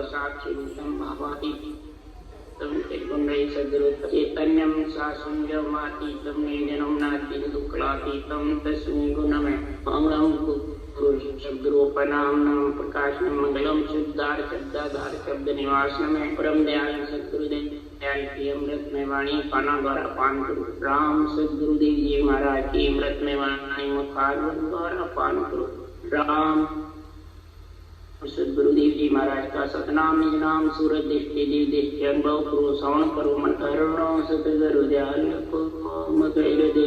साक्षिभूतं भावाति तं त्रिगुणैः सद्गुरु चैतन्यं शासुञ्जमातीतं निर्जनं नास्ति दुःखलातीतं तस्मै गुणमय मंगलम गुरु सद्गुरुपनाम प्रकाशनम मंगलम शुद्धार शब्दाधार शब्द निवासनम परम दयाल सद्गुरुदेव दयाल की अमृत में वाणी पाना द्वारा पान करो। राम सद्गुरुदेव जी महाराज की अमृत में वाणी मुखार द्वारा पान करो। राम सद्गुरुदेव जी महाराज का सतनाम निज नाम सूरत दृष्टि दिव्य दृष्टि अनुभव करो। श्रवण करो मन करुणा सतगुरु दयाल को मधुर दे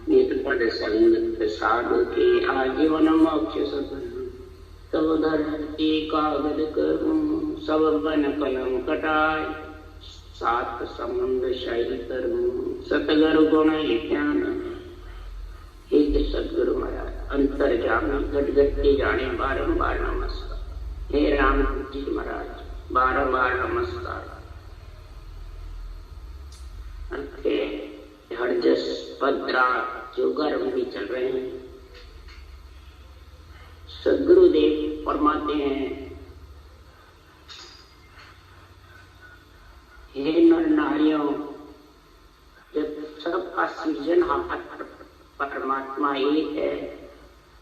नित्य संगत साधु के आजीवन मोक्ष सफल तब धरती कागज करूं सब बन कलम कटाय सात समुद्र शाही करूं सतगुरु गुण ज्ञान हे सदगुरु महाराज अंतर्जामी गटगट्टी जाने बारंबार नमस्कार। हे राम जी महाराज बारंबार नमस्कार। हरजस पद्रा जो गर्भ भी चल रहे हैं सदगुरुदेव फरमाते हैं, हे नर नारियों जब सबका सृजनहार परमात्मा एक है,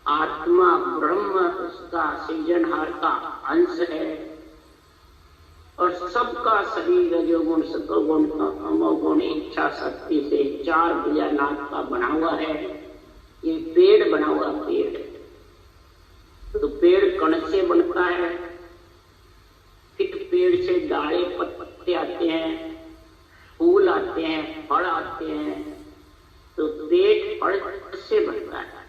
आत्मा ब्रह्म उसका सृजनहार का अंश है और सबका शरीर रजोगुण सतोगुण तमोगुण इच्छा शक्ति से चार भुजानाथ का बना हुआ है। ये पेड़ बना हुआ पेड़, तो पेड़ कण से बनता है, फिर पेड़ से डाले पत्ते आते हैं, फूल आते हैं, फल आते हैं, तो पेट फल से बनता है।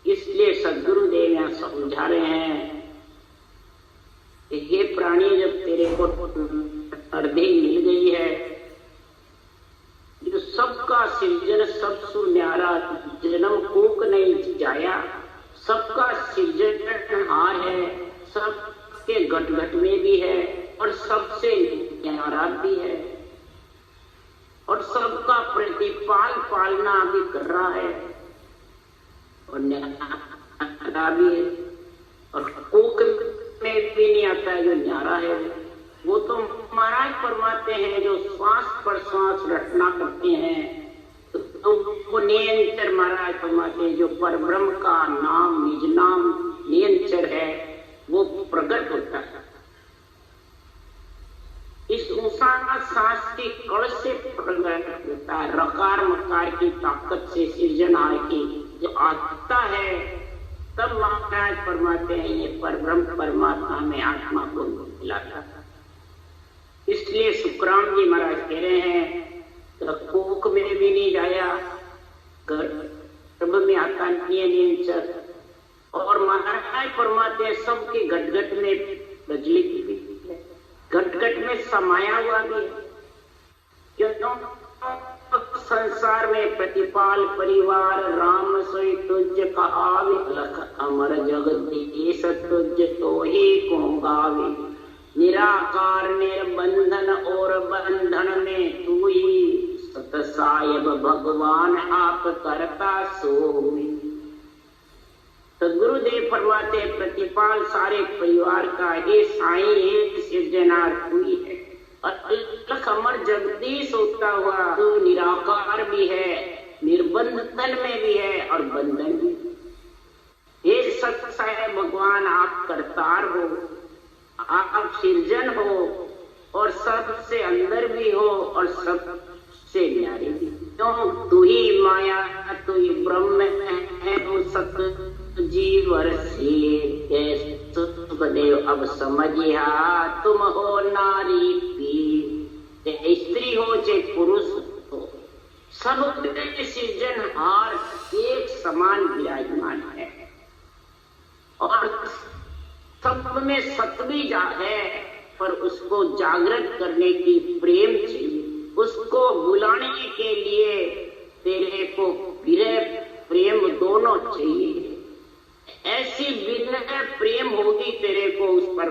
इसलिए सद्गुरुदेव यहाँ समझा रहे हैं, हे प्राणी जब तेरे को अर्धे मिल गई है, जो सबका सृजन सबसु न्यारा जन्म कोक नहीं जाया, सबका सृजनहार है, सबके घट घट में भी है और सबसे न्यारा भी है और सबका प्रतिपाल पालना भी कर रहा है और न्यारा भी है और कोक में भी नहीं आता है जो न्यारा है। वो तो महाराज फरमाते हैं जो श्वास पर श्वास रटना करते हैं, तो वो नियंत्रण महाराज फरमाते हैं जो परब्रह्म का नाम निज नाम नियंत्रण है वो प्रकट होता है। इस ऊषा सांस की कण से प्रकट होता है, रकार मकार की ताकत से सृजनहार की जो आता है, तब महाराज फरमाते हैं ये परब्रह्म परमात्मा में आत्मा को मिलाता। इसलिए सुखराम जी महाराज कह रहे हैं तो कोख में भी नहीं जाया, गर्भ में आता नहीं है नियंचर, और महाराज फरमाते हैं सबके घट में प्रज्वलित भी है, घट में समाया हुआ भी है। क्यों संसार में प्रतिपाल परिवार राम सोई तुझ कहावे, लख अमर जगदीश तुझ तो ही को गावे, निराकार निर्बंधन और बंधन में तू ही सत साहिब भगवान आप करता सोई। तो गुरुदेव फरमाते प्रतिपाल सारे परिवार का ये साईं एक सृजनार हुई है और लख अमर जगदीश होता हुआ तू निराकार भी है, निर्बंधन में भी है और बंधन भी। हे सत साहिब भगवान आप करतार हो, आप सृजन हो और सबसे अंदर भी हो और सबसे न्यारे भी। क्यों तू ही माया तू ही ब्रह्म है, तो सत जीवर से सुखदेव अब समझिया तुम हो नारी पीर, स्त्री हो चाहे पुरुष हो, सब सृजनहार एक समान विराजमान है और सब में सत्व भी है, पर उसको जागृत करने की प्रेम चाहिए, उसको बुलाने के लिए तेरे को विरह प्रेम दोनों चाहिए। ऐसी विनय प्रेम होगी तेरे को उस पर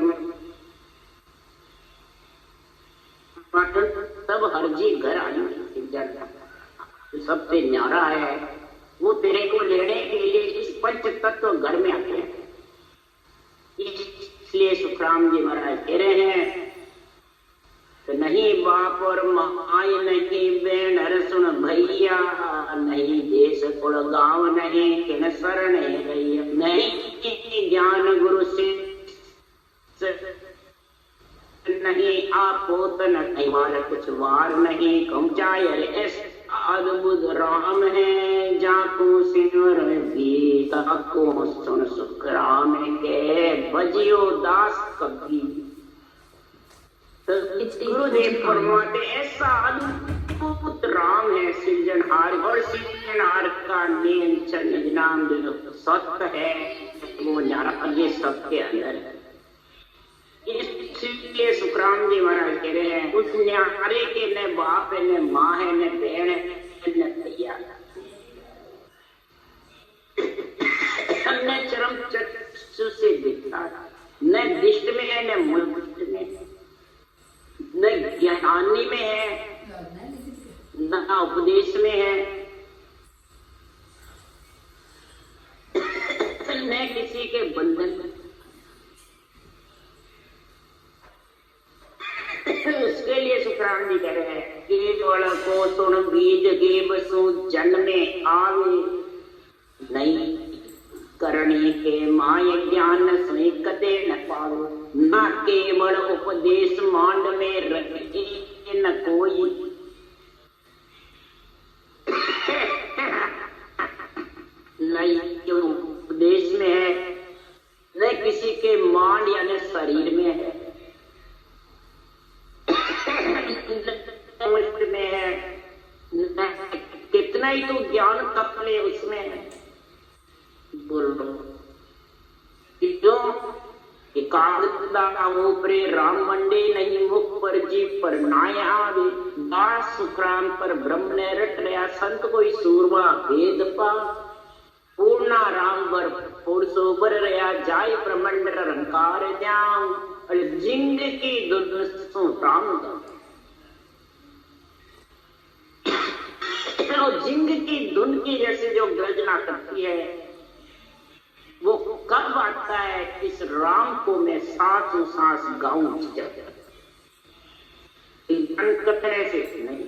तब हर जी घर आएंगे। सबसे न्यारा है वो तेरे को लेने के लिए इस पंच तत्व घर में आते हैं। इसलिए सुखराम जी महाराज कह रहे हैं तो नहीं बाप और माई नहीं बेन हर सुन भैया, नहीं देश कुल गाँव नहीं किन शरण रैया, नहीं ज्ञान गुरु से नहीं आपो तन वार कुछ वार नहीं कमचाय अद्भुत राम है जाको सिमर गीता को सुन सुख राम के बजियो दास कभी। तो गुरुदेव फरमाते ऐसा अद्भुत राम है सृजनहार, और सृजनहार का नियम नाम जो सत्य है वो न्यारा ये सबके अंदर है। इसलिए सुखराम जी महाराज कह रहे हैं उस न्यारे के न बाप है न माँ है न बहन है न भैया, न चरम चक्षु से दिखता, न दिष्ट में है न मुल्क में, न ज्ञानी में है न उपदेश में है, न किसी के बंधन में। उसके लिए सुखराम जी कह रहे हैं केवल को सुन बीज के बसु जन्मे आवे, नहीं करणी के माय ज्ञान सुई कदे न पावे, न केवल उपदेश मांड में रखे न कोई, नहीं क्यों उपदेश में है न किसी के मांड यानी शरीर में है, में है कितना ही तो ज्ञान तक ले उसमें है। बोलो ऊपरे राम मंडे नहीं मुख पर जी पर नाया दास सुखराम पर ब्रह्म ने रट रहा संत कोई सूरमा भेद पा, पूर्णा राम बर पुरुषो बर रहा जाय प्रमंड रंकार जाऊं, और जिंदगी दुर्दशों राम जिंदगी धुन की जैसे जो गर्जना करती है वो कब आता है, इस राम को मैं सांसों सांस गाऊं कतरे से नहीं।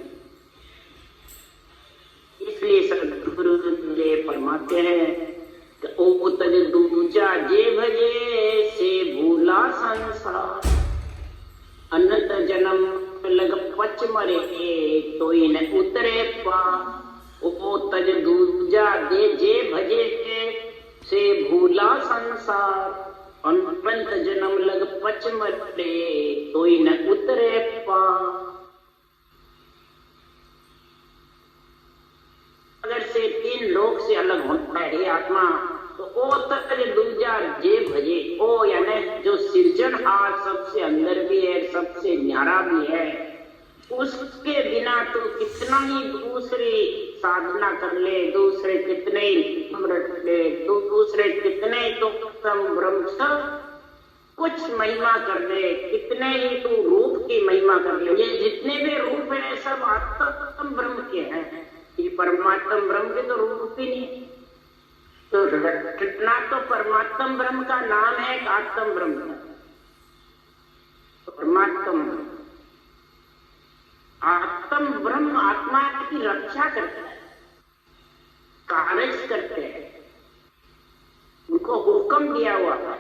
इसलिए सदगुरु फरमाते हैं ओ तज दूजा जे भजे से भूला संसार, अनंत जन्म लग पच मरे तो इन उतरे पा, ओ तज दूजा दे जे भजे से भूला संसार, अनंत जन्म लग पच मरे तो इन उतरे पा। अगर से तीन लोक से अलग होता है आत्मा तो ओ तक दूजा जे भजे, ओ यानी जो सृजनहार सबसे अंदर भी है सबसे न्यारा भी है, उसके बिना तो कितना ही दूसरी साधना कर ले, दूसरे कितने ही रट ले, तो दूसरे कितने ही तो ब्रह्म सब कुछ महिमा कर ले, कितने ही तो रूप की महिमा कर ले, ये जितने भी रूप है सब आत्म ब्रह्म के हैं, ये परमात्मा ब्रह्म के तो रूप ही नहीं। तो रटना तो परमात्मा ब्रह्म का नाम है, आत्म ब्रह्म का परमात्मा आत्म ब्रह्म आत्मा की रक्षा करता है, कार्य करते हैं, उनको हुक्म दिया हुआ था।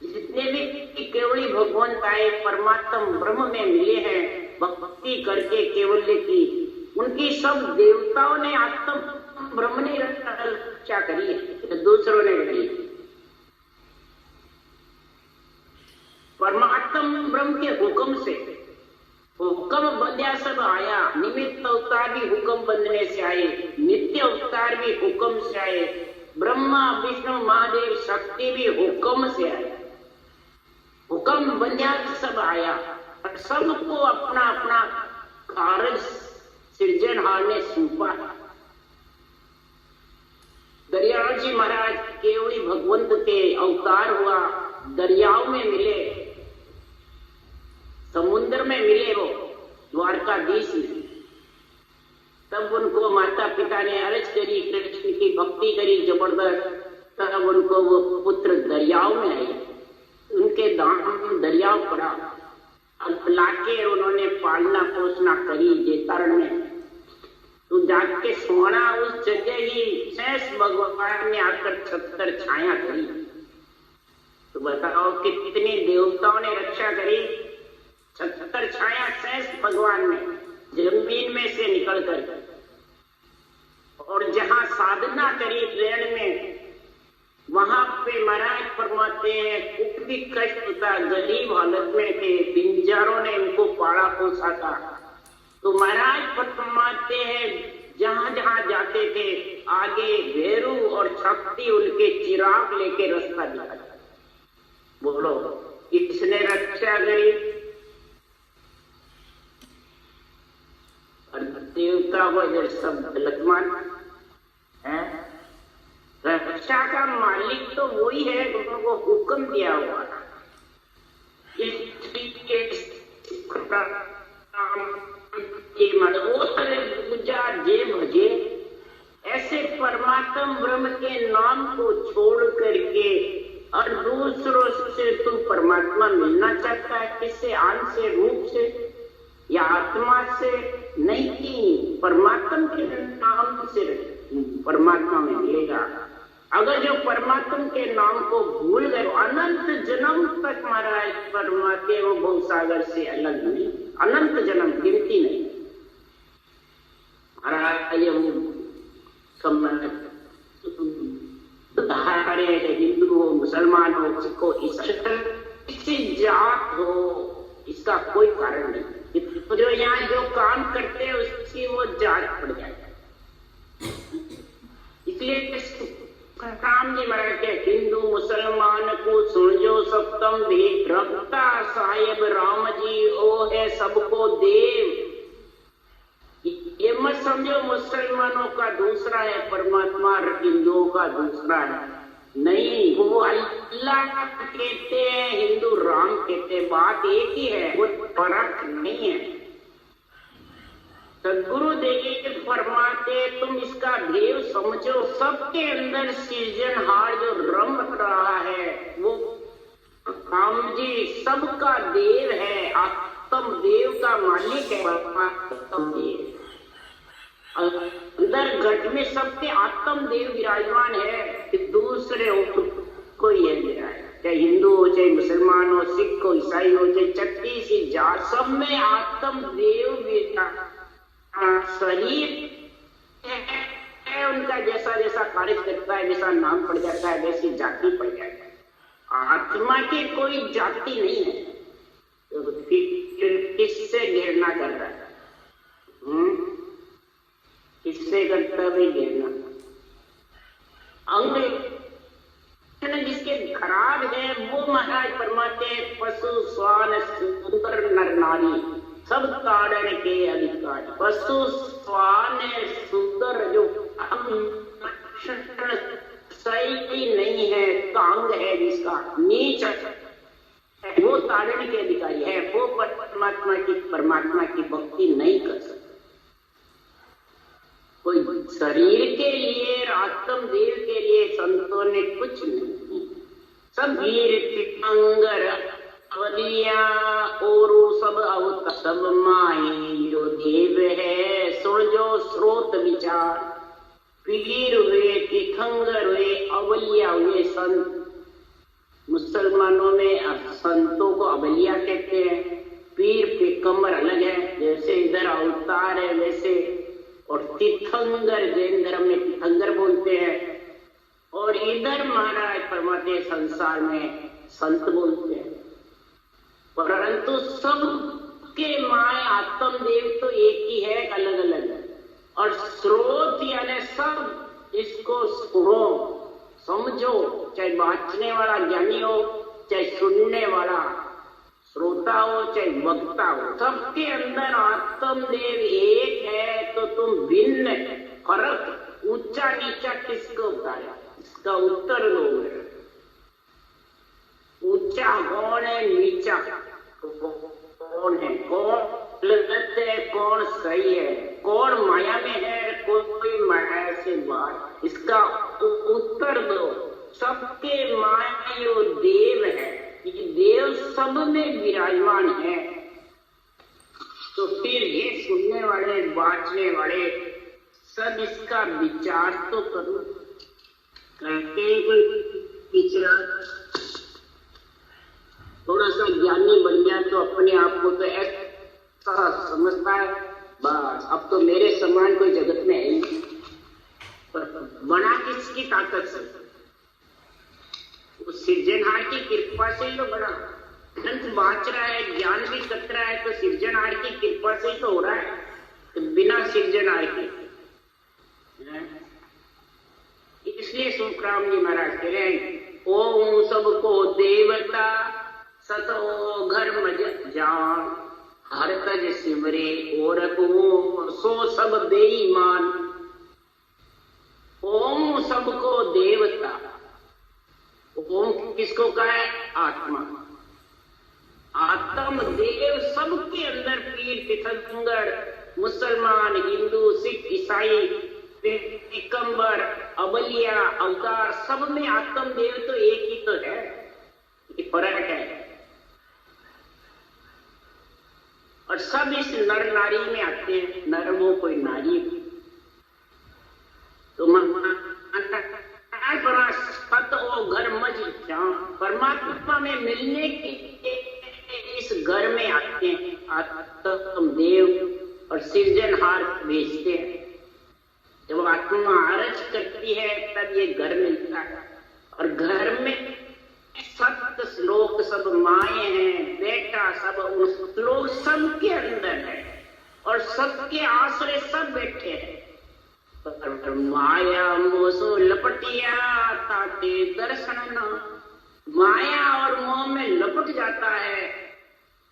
जितने भी केवली भगवंत आए परमात्मा ब्रह्म में मिले हैं भक्ति करके केवल्य की, उनकी सब देवताओं ने आत्म ब्रह्म ने रक्षा करी है, तो दूसरों ने करी। परमात्मा ब्रह्म के हुक्म से हुक्म बंध्या सब आया, निमित्त अवतार भी हुक्म बंधने से आए, नित्य अवतार भी हुक्म से आए, ब्रह्मा विष्णु महादेव शक्ति भी हुक्म से आए, हुक्म बंध्या सब आया, और सबको अपना अपना कार्य सृजनहार ने सौंपा। दरियाव जी महाराज केवली भगवंत के अवतार हुआ, दरियाओं में मिले, समुद्र में मिले, वो द्वारकाधीश में, तब उनको माता पिता ने अर्ज करी, कृष्ण की भक्ति करी जबरदस्त, तब उनको वो पुत्र दरियाओं में आए। धाम दरियाव पड़ा, अब लाके उन्होंने पालना पोषणा करी जेतारण में। तो जाके सोना उस जगह ही शेष भगवान ने आकर छत्र छाया करी। तो बताओ कितने देवताओं ने रक्षा करी, छत्र छाया शेष भगवान ने जमीन में से निकल कर। और जहां साधना करी ट्रेन में, वहां पे महाराज फरमाते हैं कुछ भी कष्ट होता, गरीब हालत में थे, पिंजरों ने इनको पाला पोसा था। तो महाराज फरमाते हैं जहां जहां जाते थे आगे भैरू और शक्ति उनके चिराग लेके रास्ता दिखाया। बोलो इसने रक्षा करी। और देवता को इधर सब गलत मान है। रक्षा का मालिक तो वही है जिनको हुक्म दिया हुआ। ऐसे परमात्म ब्रह्म के नाम को छोड़ करके और दूसरों से तू परमात्मा मिलना चाहता है, किससे? आन से, रूप से या आत्मा से? नहीं, परमात्मा के नाम से परमात्मा में मिलेगा। अगर जो परमात्मा के नाम को भूल गए, अनंत जन्म तक महाराज परमात्मा वो भवसागर से अलग नहीं, अनंत जन्म गिनती नहीं। महाराज हिंदू हो, मुसलमान हो, सिख हो, ईसाई जात हो, इसका कोई कारण नहीं। तो जो यहाँ जो काम करते हैं उसकी वो जात पड़ जाएगा। इसलिए राम जी महाराज के हिंदू मुसलमान को सुन जो सप्तम भेद रखता साहेब राम जी ओ है सबको देव। ये मत समझो मुसलमानों का दूसरा है परमात्मा, हिंदुओं का दूसरा है, नहीं। वो अल्लाह कहते हैं, हिंदू राम कहते हैं, बात एक ही है, वो फर्क नहीं है। सदगुरु देव फरमाते तुम इसका भेद समझो, सबके अंदर सृजनहार जो रम रहा है वो राम जी सबका देव है, आत्म देव का मालिक है आत्म देव। अंदर घट में सबके आत्म देव विराजमान है, कि दूसरे कोई है विराज, चाहे हिंदू हो, चाहे मुसलमान हो, सिख हो, ईसाई हो, चाहे चट्टी सी जात, सब में आत्म देव विराज। शरीर है उनका जैसा जैसा कार्य करता है, जैसा नाम पड़ जाता है, वैसी जाति पड़ जाता है। आत्मा की कोई जाति नहीं है। तो किससे घेरना कर रहा है? किससे करता है घेरना? अंग जिसके खराब है वो महाराज फरमाते पशु स्वान सुंदर नर नारी सब ताड़न के अधिकार। पशु स्वान सुंदर जो सही नहीं है, कांग है जिसका नीच वो ताड़न के अधिकारी है, वो परमात्मा की भक्ति नहीं कर सकता। कोई शरीर के लिए, आत्म देव के लिए संतों ने कुछ नहीं। सब वीर अंगर अवलिया और सब अवत सब माई जो देव है, सुन जो स्रोत विचार। पीर हुए, तीर्थंकर हुए, अवलिया हुए संत। मुसलमानों में संतों को अवलिया कहते हैं, पीर पे कमर अलग है, जैसे इधर अवतार है वैसे। और तीर्थंकर जैन धर्म में तीर्थंकर बोलते हैं, और इधर महाराज फरमाते संसार में संत बोलते हैं। परंतु सबके माय आत्म देव तो एक ही है, अलग अलग है। और स्रोत यानी सब इसको सुनो समझो, चाहे बांचने वाला ज्ञानी हो, चाहे सुनने वाला श्रोता हो, चाहे वक्ता हो, सबके अंदर आत्म देव एक है। तो तुम भिन्न फर्क ऊंचा नीचा किसको बताया? इसका उत्तर दो। ऊंचा कौन है, नीचा कौन है, कौन गलत है, कौन सही है, कौन माया में है, कोई माया से बाहर? इसका उत्तर दो। सबके माया देव है, ये देव सब में विराजमान है। तो फिर ये सुनने वाले, बांटने वाले सब इसका विचार तो करो। करते कोई विचार, थोड़ा सा ज्ञानी बन गया तो अपने आप को तो ऐसा समझता है बस अब तो मेरे समान कोई जगत में है ही नहीं। पर बना किसकी ताकत से? उस सिर्जनहार की कृपा से ही तो बना। ग्रंथ बांच रहा है, ज्ञान भी कत रहा है, तो सिर्जनहार की कृपा से ही तो हो रहा है। तो बिना सिर्जनहार के, इसलिए सुखराम जी महाराज कह रहे हैं, ओम सबको देवता सतो घर मज जान, हर तज सिमरे और को सो सब बेईमान। ओम सबको देवता, ओम किसको कहा है? आत्मा। आत्म देव सबके अंदर, पीर तीर्थंकर, मुसलमान, हिंदू, सिख, ईसाई, दिगंबर, अबलिया, अवतार, सब में आत्म देव तो एक ही तो है, फर्क है। और सब इस नर नारी में आते हैं। नर वो कोई नारी, तो सत ओ घर मज जान, परमात्मा में मिलने के इस घर में आते हैं आत्म देव और सृजनहार भेजते हैं। जब आत्मा आरज करती है तब ये घर मिलता है। और घर में सप्त श्लोक सब माए हैं, बेटा सब उन श्लोक सबके अंदर है और सबके आश्रय सब बैठे हैं। पर माया मोसो लपटिया ताते दर्शन न, माया और मोह में लपट जाता है,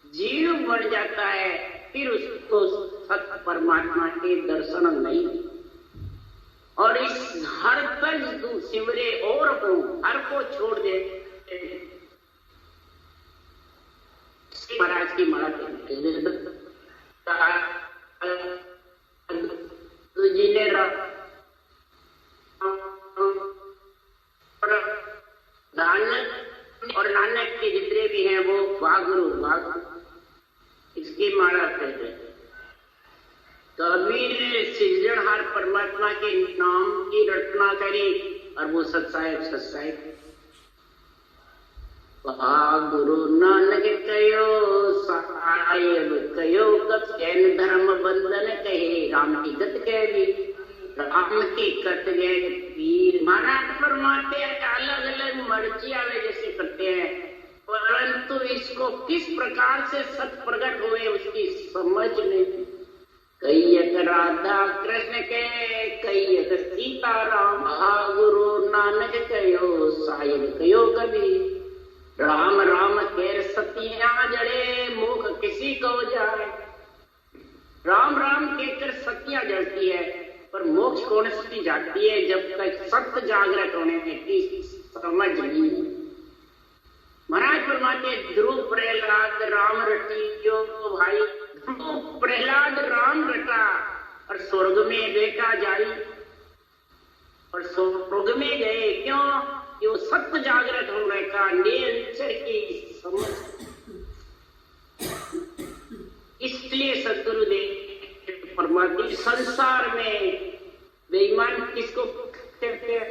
जीव बन जाता है, फिर उसको सत्य परमात्मा के दर्शन नहीं। और इस हर तज सिमरे और को, हर को छोड़ दे। महाराज की माला जिन्हें नानक और नानक के जितने भी हैं वो वागुरु इसकी माला कहते हैं। कबीर ने सृजनहार परमात्मा के नाम की रचना करी और वो सत्साहिब गुरु नानक कयो साहिब कयो कब जैन धर्म बंधन कहे, राम की गत कह भी राम की कत गए पीर। महाराज फरमाते हैं अलग अलग मर्जी आवे जैसे करते हैं, परंतु इसको किस प्रकार से सत प्रकट हुए उसकी समझ नहीं। कई राधा कृष्ण के, कई सीताराम, गुरु नानक कयो साहिब कयो कबीर। राम राम केर सतिया जड़े, मुख किसी को जाए। राम राम कहकर सतिया जड़ती है, पर मोक्ष कौन सी जाती है जब तक सत्य जागृत होने की समझ नहीं। महाराज फरमाते ध्रुव प्रहलाद राम रटियो भाई, प्रहलाद राम रटा और स्वर्ग में बेटा जाई। और स्वर्ग में गए क्यों? कि वो सत्य जागृत होने का निरंतर की समझ। इसलिए सतगुरुदेव परमात्मा संसार में बेईमान किसको कहते हैं?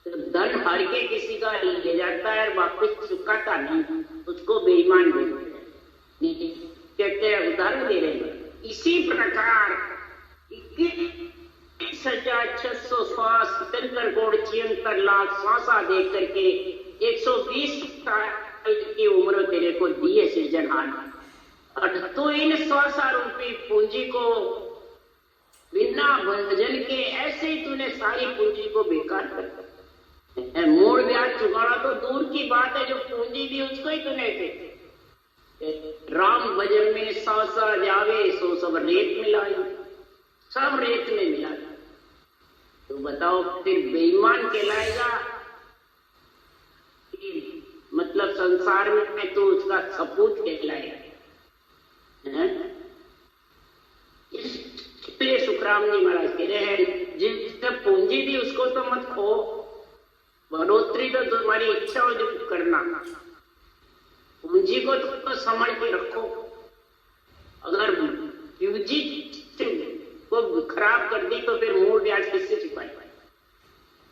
धन हर के किसी का ले जाता है वापस चुकाता नहीं, उसको बेईमान बोलते हैं। कहते हैं उदाहरण दे रहे हैं। इसी प्रकार 21,600 श्वास, 73 लाख श्वासा देख करके 120 साल की उम्र तेरे को दिए सृजनहार। तो इन श्वासा रूपी पूंजी को बिना भजन के ऐसे ही तूने सारी पूंजी को बेकार कर दिया। मूल ब्याज चुकाना तो दूर की बात है, जो पूंजी दी उसको ही तूने दे। राम भजन में सासा जावे सो सब रेत मिलाई, सब रेत में मिला। तो बताओ फिर बेईमान कहलाएगा कि मतलब संसार में तो उसका सपूत कहलाएगा। इसलिए सुखराम जी महाराज कह रहे हैं जिसने पूंजी दी उसको तो मत खो, बढ़ोतरी तो तुम्हारी इच्छा हो जो करना। पूंजी को तो संभाल के रखो, अगर पूंजी को खराब कर दी तो फिर मूल ब्याज किससे चुकाए?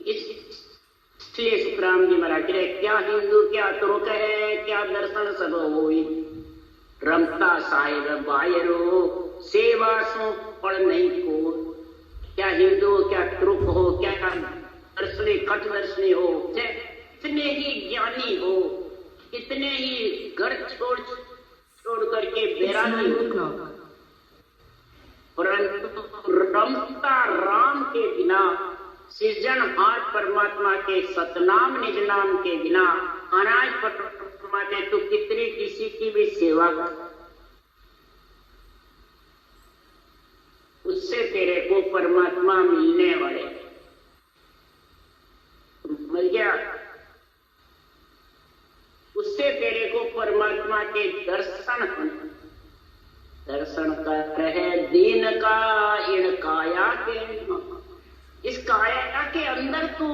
इसलिए सुखराम जी महाराज रे, क्या हिंदू क्या तुर्क है, क्या दर्शन सब होई, रमता साहेब बायरो सेवा सो पढ़ नहीं को। क्या हिंदू क्या तुर्क हो, क्या दर्शनी कट दर्शनी हो, कितने ही ज्ञानी हो, कितने ही घर छोड़ करके बैरागी हो, परंतु रमता राम के बिना, सृजनहार परमात्मा के सतनाम निज नाम के बिना, अनाज परमात्मा के तो कितनी किसी की भी सेवा कर, उससे तेरे को परमात्मा मिलने वाले। मिल गया? उससे तेरे को परमात्मा के दर्शन कर रहे दीन का इन काया के, इस काया के अंदर तू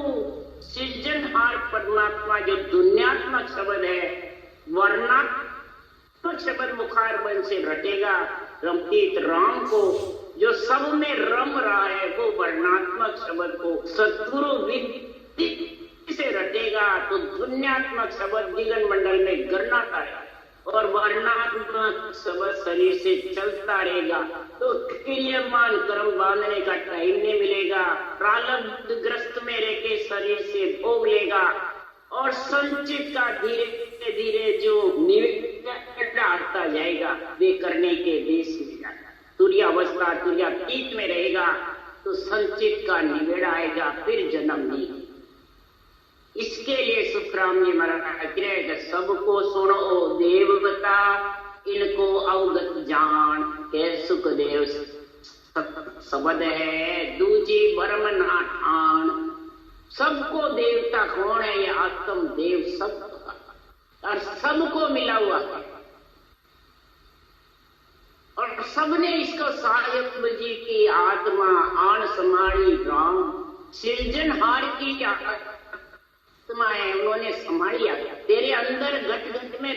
सृजनहार परमात्मा जो दुनियात्मक शब्द है, वर्णात्मक शब्द मुखार बन से रटेगा, रमतीत राम को जो सब में रम रहा है, वो वर्णात्मक शब्द को सद्गुरु विधि से रटेगा तो दुनियात्मक शब्द दिगन मंडल में गरनाता है, और वर्णात्मक शब्द शरीर से चलता रहेगा तो क्रियमान कर्म बांधने का टाइम नहीं मिलेगा, प्रारब्ध ग्रस्त में रह के शरीर से भोग लेगा, और संचित का धीरे धीरे जो निवेटा जाएगा वे करने के देश में जाएगा, तुर्य अवस्था तुर्यातीत में रहेगा तो संचित का निवेड़ा आएगा, फिर जन्म नहीं। इसके लिए सुखराम जी महाराज सबको सुनो देवता, इनको अवगत जान के सुखदेव शब्द है, दूजी भरम ना ठान। सबको देवता कौन है? ये आत्म देव सबका, और सबको मिला हुआ है, और सबने इसको साहेब जी की आत्मा आन समाड़ी राम, सृजनहार की आत्मा है, उन्होंने संभालिया तेरे अंदर घट घट में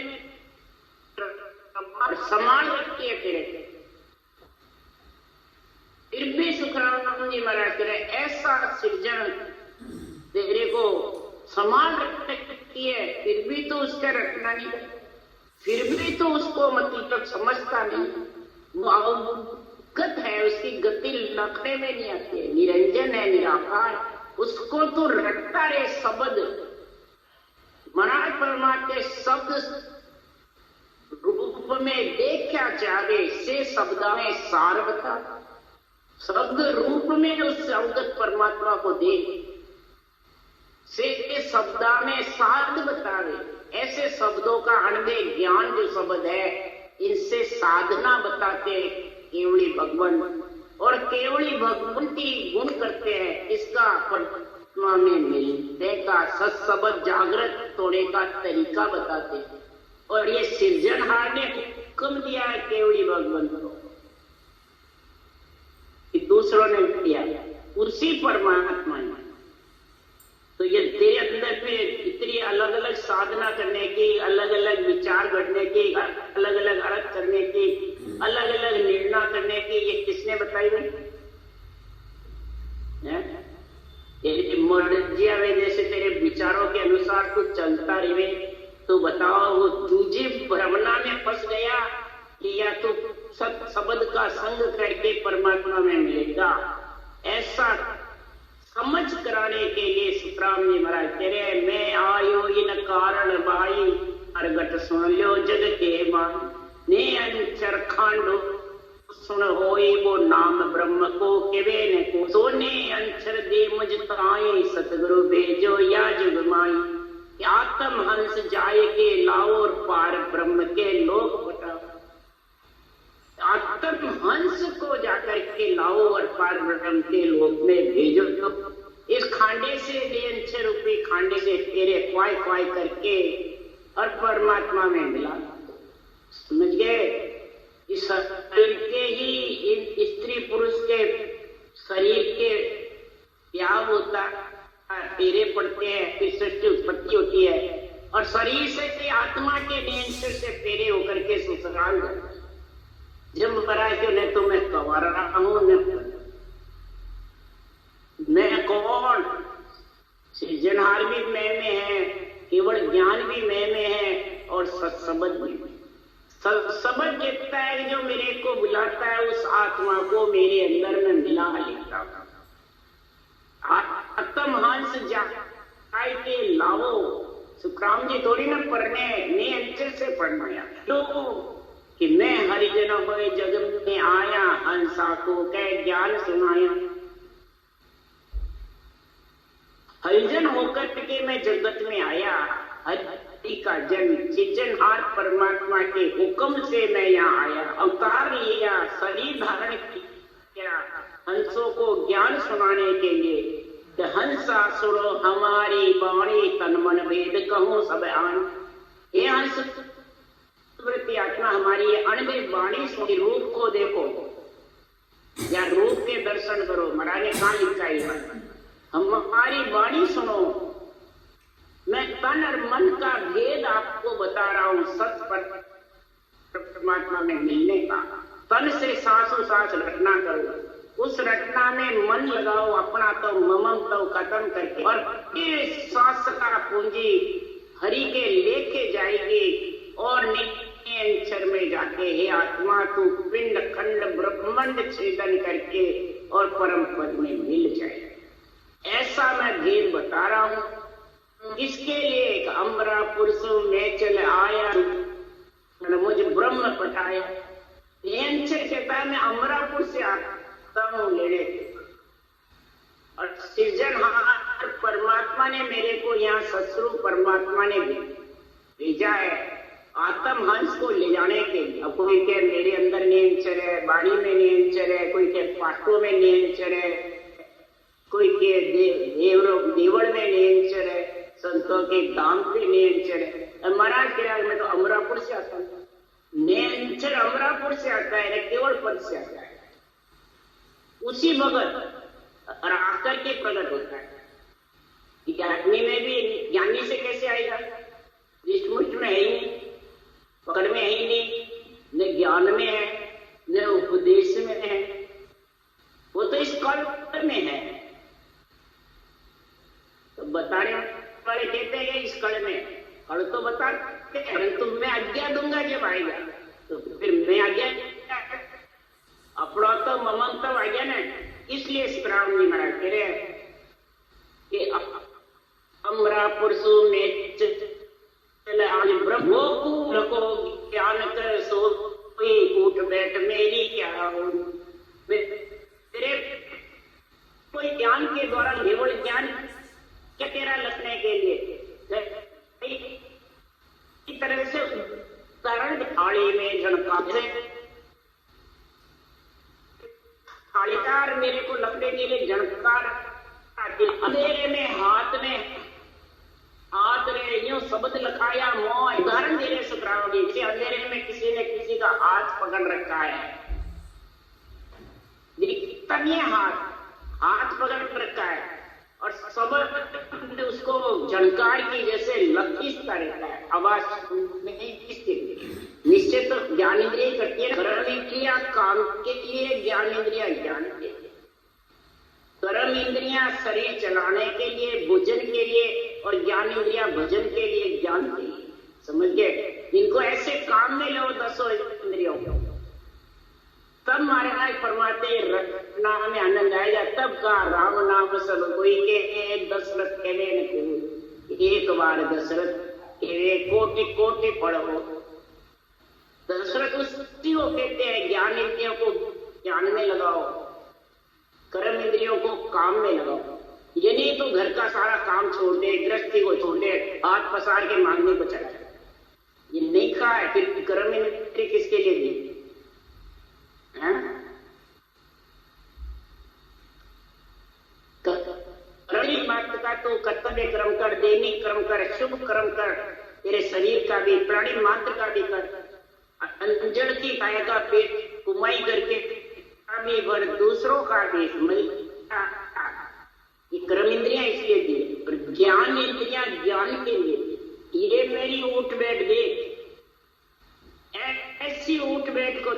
संभाल रखी है तेरे। फिर भी सुखराम जी महाराज करे ऐसा सृजन तेरे को संभाल रखी है, फिर भी तो उसका रखना नहीं, फिर भी तो उसको मतलब समझता नहीं, वो अवगत है, उसकी गति लखने में नहीं आती है, निरंजन है, निराकार, उसको तो रटता रहे शब्द। महाराज परमात्मा के शब्द रूप में देखा चाहे से शब्द में सार बता, शब्द रूप में उस अवगत परमात्मा को देख से शब्द में साध बतावे। ऐसे शब्दों का अनवे ज्ञान जो शब्द है, इनसे साधना बताते केवली भगवान, और केवली भगवंती गुण करते हैं, इसका परमात्मा में मिलने का सत्शब्द जागृत होने का तरीका बताते हैं। और ये सृजनहार ने हुक्म दिया है केवली भगवंत को, दूसरों ने किया उसी परमात्मा ने। तो ये तेरे अंदर पे इतनी अलग अलग साधना करने की, अलग अलग विचार घटने की, अलग अलग अर्थ करने की, अलग अलग निर्णय करने की, ये किसने बताई हुई? मर्जिया में जैसे तेरे विचारों के अनुसार तू चलता रहे, तो बताओ वो तुझे भ्रमणा में फंस गया कि या तो सत शब्द का संग करके परमात्मा में मिलेगा? ऐसा समझ कराने के लिए सुखराम जी महाराज तेरे मैं आयो इन कारण भाई, प्रगट सुन लो जग के मान, ने अंचर खांडो सुन होई वो नाम ब्रह्म को केवे ने को, सोने अंचर दे मुझ ताई सतगुरु भेजो या जुग माई, आत्म हंस जाए के लाओ और पार ब्रह्म के लोक बटाओ। आत्म हंस को जाकर के लाओ और पार ब्रह्म के लोक में भेजो। जो इस खांडे से बेअंछे रूपी खांडे से तेरे क्वाई क्वाई करके और परमात्मा में मिला। समझ गए? इस शरीर के ही इन स्त्री पुरुष के शरीर के क्या होता, तेरे पड़ते हैं, फिर सृष्टि उत्पत्ति होती है, और शरीर से आत्मा के नियंत्रण से पेरे होकर के ससुराल जब महाराज क्यों नहीं तो मैं कवर रहा हूं, मैं कौन, सृजनहार भी मैं में है, केवल ज्ञान भी मैं में है और सत्सबद भी। सत्सबद कहता है जो मेरे को बुलाता है उस आत्मा को मेरे अंदर में मिला लेता हूं। आत्म हंस जाए के लाओ, सुखराम जी थोड़ी ना पढ़ने ने अच्छे से पढ़ना या तो कि मैं हरिजन होए जग में आया, हंसा को कह ज्ञान सुनाया। हरिजन होकर के मैं जगत में आया, हरि का जन्म सृजनहार परमात्मा के हुक्म से मैं यहाँ आया, अवतार लिया, शरीर धारण किया हंसों को ज्ञान सुनाने के लिए। हंसा सुनो हमारी वाणी, तन मन वेद कहूं सब आन। ये हंस वृत्ति आत्मा हमारी अणवेद वाणी सुनी, रूप को देखो या रूप के दर्शन करो। महाराज ने कहा लिखा है हमारी वाणी सुनो, मैं तन और मन का भेद आपको बता रहा हूं। सत परमात्मा में मिलने का, तन से सांसों सांस रटना करो, उस रटना में मन लगाओ अपना तो ममम तो खत्म करके, और फिर सांस का पूंजी हरि के लेके जाएगी और नित्य में जाके हे आत्मा तू पिंड खंड ब्रह्मांड छेदन करके और परम पद में मिल जाए। ऐसा मैं भेद बता रहा हूं। इसके लिए एक अमरा पुरुष में चल आया, मुझे ब्रह्म पटाया। कहता है मैं अमरापुर से आता हूं लेने, और सृजनहार परमात्मा ने मेरे को यहाँ ससुर परमात्मा ने भेजा है आत्म हंस को ले जाने के लिए। अब कोई के मेरे अंदर नियंचर है, वाणी में नियंचर है, कोई के पाठों में नियंचर है, कोई के देवड़ में नियंचर है, संतों के दाम पे नियंचर है। महाराज के मैं तो अमरापुर से आता हूँ। नियंचर अमरापुर से आता है, केवल पद से आता है, उसी भगत और आकर के प्रकट होता है। ज्ञानी में भी ज्ञानी से कैसे आएगा? विष्णुमुष्ट में है ही नहीं, पकड़ में है ही नहीं, न ज्ञान में है न उपदेश में है, वो तो इस कल में है। तो बताने वाले कहते हैं इस कल में, कल तो बताते हैं परंतु मैं आज्ञा दूंगा जब आएगा तो फिर मैं आज्ञा अपना तो ममता आ गया ना। इसलिए श्रावण जी महाराज कह रहे हैं कि अमरापुर में ब्रह्मो को ज्ञान कर सो उठ बैठ मेरी क्या हो। तेरे कोई ज्ञान के द्वारा केवल ज्ञान क्या तेरा लखने के लिए इस तरह से उदाहरण थाली में झणका थालीदार मेरे को लपने के लिए झणकार अंधेरे में हाथ ने यूं शब्द लखाया मोह। उदाहरण दे रहे सुखराम जी, अंधेरे में किसी ने किसी का हाथ पकड़ रखा है, तनिए हाथ पकड़ रखा है और शब्द उसको झणकार की जैसे लखीता रहता है, आवाज नहीं किसके निश्चय तो ज्ञान इंद्रिय करती है। कर्म इंद्रिया काम के लिए, ज्ञान इंद्रिया ज्ञान के लिए। कर्म इंद्रिया शरीर चलाने के लिए, भोजन के लिए, और ज्ञान इंद्रिया भजन के लिए, ज्ञान के लिए। समझ गए? इनको ऐसे काम में लो 10 इंद्रियों को, तब महाराज फरमाते रटना में आनंद आएगा। तब का राम नाम सब कोई के दशरथ कहने न एक बार दशरथ के कोटि कोटि पढ़ो। दशरथ उसी को कहते हैं ज्ञान इंद्रियों को ज्ञान में लगाओ, कर्म इंद्रियों को काम में लगाओ। ये नहीं तो घर का सारा काम छोड़ दे, गृहस्थी को छोड़ दे, हाथ पसार के मांगने को चला जाए। ये नहीं कहा है, फिर कर्म इंद्रिय किसके लिए दी? मात्र का तो कर्तव्य कर्म कर, दैनिक कर्म कर, शुभ कर्म कर, तेरे शरीर का भी, प्राणी मात्र का भी कर, अंजड़ की काया का पेट कुमाई करके भी भर, दूसरों का भी। ये कर्म इंद्रियां इसलिए दी, और ज्ञान इंद्रियां ज्ञान के लिए। ये मेरी उठ बैठ देख, ऐसी उठ बैठ को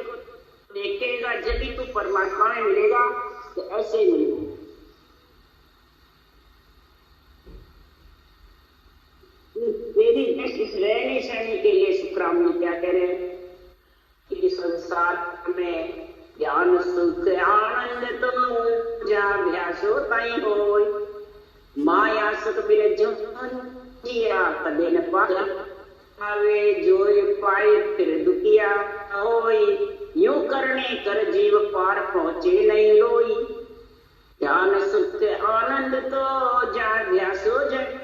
देखेगा जब भी तू परमात्मा में मिलेगा, तो ऐसे ही मिलेगा। तेरी इस रहने सहने के लिए सुखराम ने क्या कह रहे हैं कि संसार में ज्ञान सुख आनंद तो जाभ्यास होता ही हो, माया सुख बिन जो जिया कदे न पावे, जो पाए फिर दुखिया होई, यूं करने कर जीव पार पहुंचे नहीं लोई, ज्ञान सुख आनंद तो जाभ्यास हो जाए।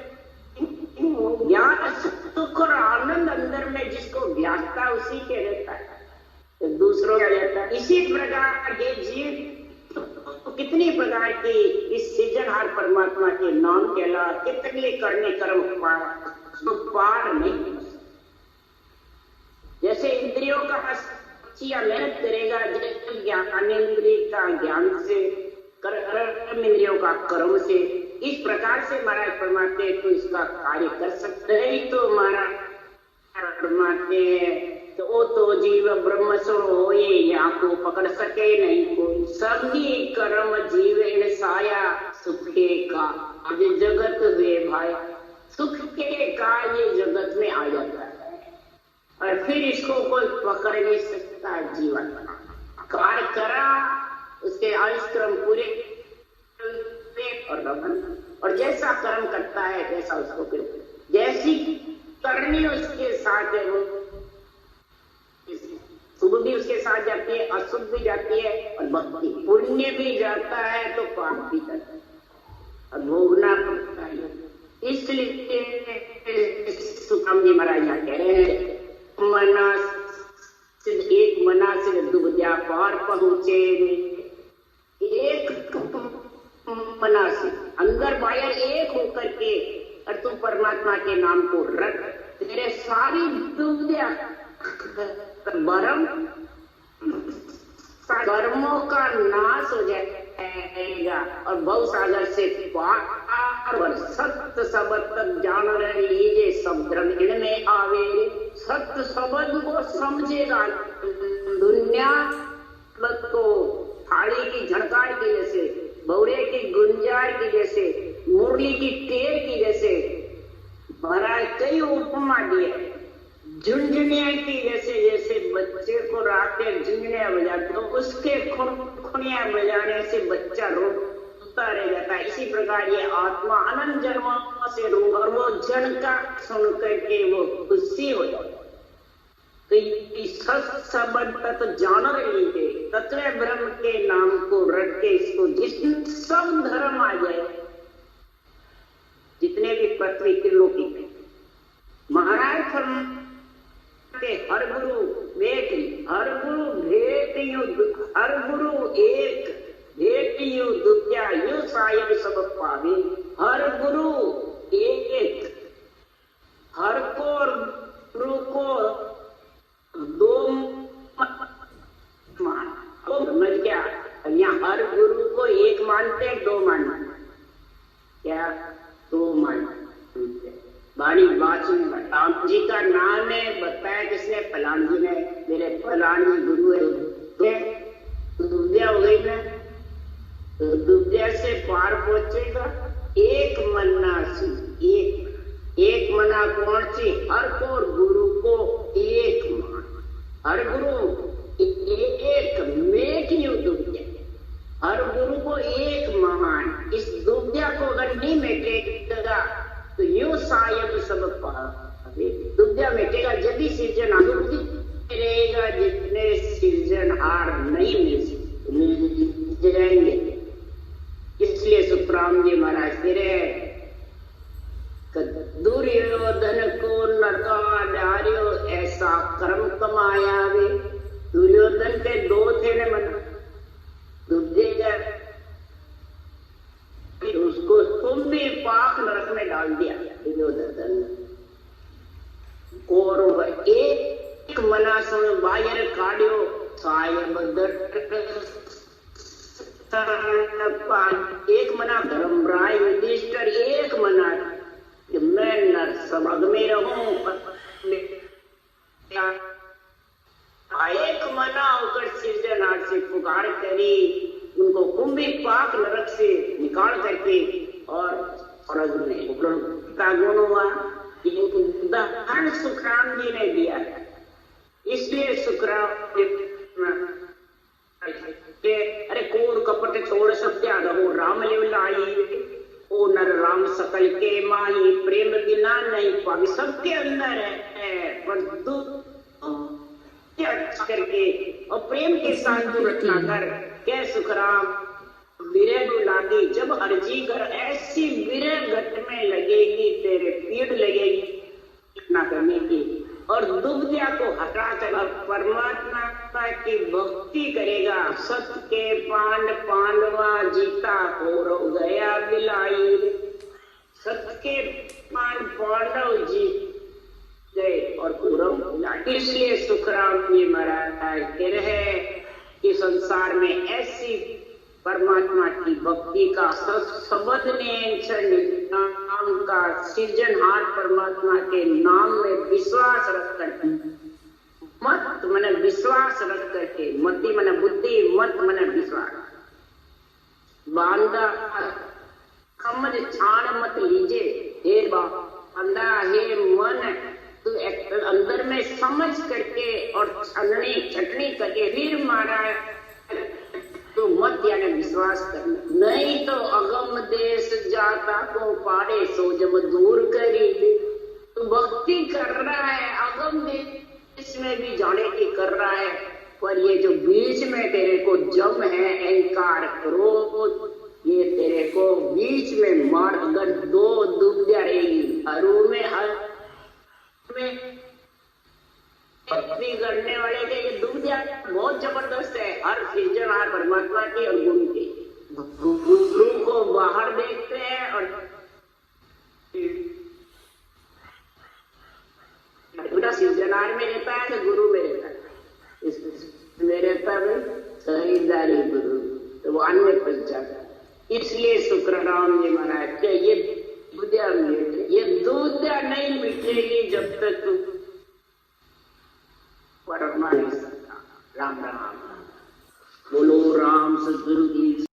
ज्ञान सुख और आनंद अंदर में जिसको व्यासता उसी के रहता है, तो दूसरों का रहता है। इसी प्रकार के जीव तो कितनी प्रकार की इस सृजनहार परमात्मा के नाम के अलावा कितने करने कर्म पार नहीं। जैसे इंद्रियों का अच्छी मेहनत करेगा, जैसे ज्ञानेन्द्रिय का ज्ञान से, कर्म इंद्रियों का कर्म से, इस प्रकार से महाराज परमात्मा तो इसका कार्य कर सकते हैं। तो महाराज परमात्मा तो वो तो जीव ब्रह्म सुन हो, यहाँ को पकड़ सके नहीं कोई, सभी कर्म जीव साया, सुखे का जगत वे भाया, सुख के कार्य जगत में आ जाता है और फिर इसको कोई पकड़ नहीं सकता। जीवन कार्य करा, उसके आयुष्क्रम पूरे और जैसा कर्म करता है वैसा उसको फिर जैसी करनी उसके साथ है, वो शुभ भी उसके साथ जाती है, अशुभ भी जाती है, और भक्ति पुण्य भी जाता है तो पाप भी जाता है और भोगना पड़ता है। इसलिए सुखराम जी महाराज यहाँ कह रहे हैं, मना सिद्ध एक मना सिद्ध दुबद्या पार पहुंचे, एक मना से अंदर बाहर एक होकर के और तू परमात्मा के नाम को रख, तेरे सारी दुविधा कर्मों का नाश हो जाएगा और भव सागर से पार। सत्य शब्द जान रही सब धर्म इनमें आवे, सत्य शब्द को समझेगा दुनिया को थाली की झनकार की जैसे, बौरे की गुंजार की जैसे, मुरली की टेर की जैसे, महाराज कई उपमा दिए। झुंझुनिया की जैसे, जैसे बच्चे को रात में झुंझुनिया बजाते तो उसके खुनिया बजाने से बच्चा रोता रह जाता है, इसी प्रकार ये आत्मा अनंत जन्मों से रो और वो झनका सुन करके वो खुशी हो जाती। तो तत्व जान रही है, तत्व ब्रह्म के नाम को रख के इसको जिस सब धर्म आ जाए, जितने भी पृथ्वी के लोग महाराज के हर गुरु भेट, हर गुरु भेट युद्ध, हर गुरु एक भेट युद्ध, क्या यु सायब सब पावे, हर गुरु एक, हर को गुरु को दो मान, समझ क्या? यहाँ हर गुरु को एक मानते हैं, दो मानते क्या? दो मानते। बारी बात सुन, राम जी का नाम है, बताया किसने? फलान जी ने, मेरे फलान जी गुरु है। तो दुविधा हो गई ना, तो दुविधा से पार पहुंचेगा। एक मन्ना सी, एक मना कौन सी? हर को गुरु को एक मान, हर गुरु एक मेट यू दुविधा, हर गुरु को एक मान। इस दुविधा को अगर नहीं मिटेगा तो यू सायब सब पावे, दुविधा मिटेगा जब भी सृजन रहेगा, जितने सृजनहार नहीं मिल जाएंगे। इसलिए सुखराम जी महाराज कह रहे हैं, दुर्योधन को नरका डार्यो ऐसा कर्म कमाया वे। दुर्योधन के दो थे न मन, उसको तुम भी पाक नरक में डाल दिया दुर्योधन ने। कौरव एक मना सुन बाहर काढ़ियो, सायब एक मना धर्मराय युधिष्ठिर, एक मना कि मैं नर समग में रहूं, एक मना होकर सिरजनहार से पुकार करी, उनको कुंभी पाक नरक से निकाल करके और स्वर्ग में गुण हुआ। उदाहरण सुखराम जी ने दिया है, इसलिए सुखराम अरे कोर कपट छोड़ सत्या रहो राम लाई, ओ नर राम सकल के माही, प्रेम बिना नहीं पावी। सबके अंदर है पर करके और प्रेम के साथ तू रचना कर। क्या सुखराम विरह लागी जब अर्जी कर, ऐसी विरह घट में लगेगी, तेरे पीठ लगेगी रचना करने की, और दुविधा को हटा कर परमात्मा की भक्ति करेगा। सत्य के पांडवा जीता कौरव गया बिलाई, सत्य के पांडव जीत गए और कौरव। इसलिए सुखराम जी महाराज कह रहे कि संसार में ऐसी परमात्मा की भक्ति का शब्द ने नाम का सृजनहार परमात्मा के नाम में विश्वास रख करके, मत मन विश्वास रख करके, मति मन बुद्धि, मत मन विश्वास, बांधा समझ छाण मत लीजे, हे बांधा हे मन, तू अंदर में समझ करके और छटनी करके फिर मारा तो मत यानी विश्वास करना, नहीं तो अगम देश जाता को पारे सो जब दूर करी। तो भक्ति कर रहा है, अगम देश में भी जाने की कर रहा है, पर ये जो बीच में तेरे को जम है अहंकार क्रोध, ये तेरे को बीच में मार, अगर दो दुविधा रहेगी हरु में, हर में भक्ति करने वाले के ये दुविधा बहुत जबरदस्त है। हर सृजनहार परमात्मा की और गुरु की, गुरु को बाहर देखते हैं और बेटा सृजनहार में रहता है तो गुरु में रहता है, इसमें रहता है सहीदारी गुरु, तो वो अन्य पद जाता है। इसलिए शुक्रराम जी महाराज के ये दुविधा नहीं मिटेगी जब तक परमात्मा राम राम बोलो, राम सतगुरु की।